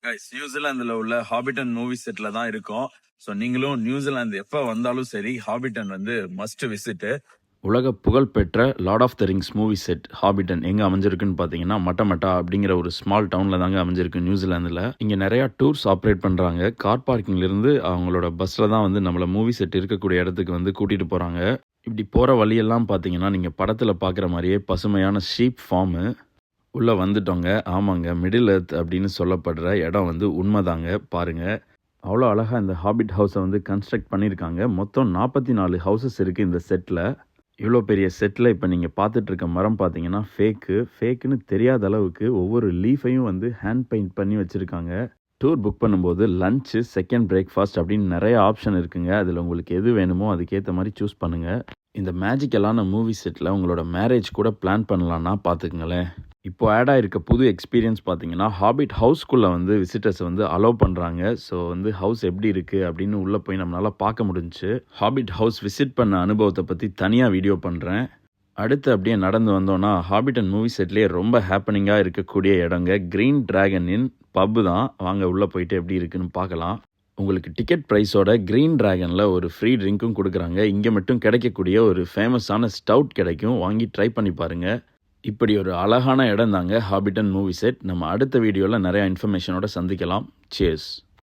Guys நியூசிலாந்துல உள்ள ஹாபிட்டன் movie செட்ல தான் இருக்கோம். ஸோ நீங்களும் நியூசிலாந்து எப்ப வந்தாலும் சரி ஹாபிட்டன் வந்து மஸ்ட் விசிட். உலக புகழ்பெற்ற Lord of the Rings movie set Hobbiton எங்கே அமைஞ்சிருக்குன்னு பார்த்தீங்கன்னா மட்டமட்டா அப்படிங்கிற ஒரு ஸ்மால் டவுனில் தாங்க அமைஞ்சிருக்கு நியூசிலாந்தில். இங்கே நிறையா டூர்ஸ் ஆப்ரேட் பண்ணுறாங்க. கார் பார்க்கிங்லேருந்து அவங்களோட பஸ்ஸில் தான் வந்து நம்மளை மூவி செட் இருக்கக்கூடிய இடத்துக்கு வந்து கூட்டிகிட்டு போகிறாங்க. இப்படி போகிற வழியெல்லாம் பார்த்தீங்கன்னா நீங்கள் படத்தில் பார்க்குற மாதிரியே பசுமையான ஷீப் ஃபார்மு. உள்ளே வந்துட்டோங்க. ஆமாங்க, மிடில் எர்த் அப்படின்னு சொல்லப்படுற இடம் வந்து உண்மைதாங்க. பாருங்கள், அவ்வளோ அழகாக இந்த ஹாபிட் ஹவுஸை வந்து கன்ஸ்ட்ரக்ட் பண்ணியிருக்காங்க. மொத்தம் 44 ஹவுசஸ் இருக்குது இந்த செட்டில். இவ்வளோ பெரிய செட்டில் இப்போ நீங்கள் பார்த்துட்ருக்க மரம் பார்த்தீங்கன்னா ஃபேக்குன்னு தெரியாத அளவுக்கு ஒவ்வொரு லீஃபையும் வந்து ஹேண்ட் பெயிண்ட் பண்ணி வச்சுருக்காங்க. டூர் புக் பண்ணும்போது லஞ்சு, செகண்ட் பிரேக்ஃபாஸ்ட் அப்படின்னு நிறைய ஆப்ஷன் இருக்குங்க. அதில் உங்களுக்கு எது வேணுமோ அதுக்கேற்ற மாதிரி சூஸ் பண்ணுங்கள். இந்த மேஜிக்கலான மூவி செட்டில் உங்களோட மேரேஜ் கூட பிளான் பண்ணலான்னா பார்த்துக்குங்களேன். இப்போ ஆட் ஆகிருக்க புது எக்ஸ்பீரியன்ஸ் பார்த்தீங்கன்னா ஹாபிட் ஹவுஸ்க்குள்ளே வந்து விசிட்டர்ஸை வந்து அலோவ் பண்ணுறாங்க. ஸோ வந்து ஹவுஸ் எப்படி இருக்குது அப்படின்னு உள்ளே போய் நம்மளால் பார்க்க முடிஞ்சுச்சு. ஹாபிட் ஹவுஸ் விசிட் பண்ண அனுபவத்தை பற்றி தனியாக வீடியோ பண்ணுறேன். அடுத்து அப்படியே நடந்து வந்தோன்னா ஹாபிட்டன் மூவி செட்லேயே ரொம்ப ஹேப்பனிங்காக இருக்கக்கூடிய இடங்க க்ரீன் ட்ராகனின் பப்பு தான். வாங்க உள்ளே போயிட்டு எப்படி இருக்குன்னு பார்க்கலாம். உங்களுக்கு டிக்கெட் ப்ரைஸோட க்ரீன் ட்ராகனில் ஒரு ஃப்ரீ ட்ரிங்க்கும் கொடுக்குறாங்க. இங்கே மட்டும் கிடைக்கக்கூடிய ஒரு ஃபேமஸான ஸ்டவுட் கிடைக்கும். வாங்கி ட்ரை பண்ணி பாருங்கள். இப்படி ஒரு அழகான இடம் தாங்க ஹாபிட்டன் மூவி செட். நம்ம அடுத்த வீடியோவில் நிறையா இன்ஃபர்மேஷனோட சந்திக்கலாம். சியர்ஸ்.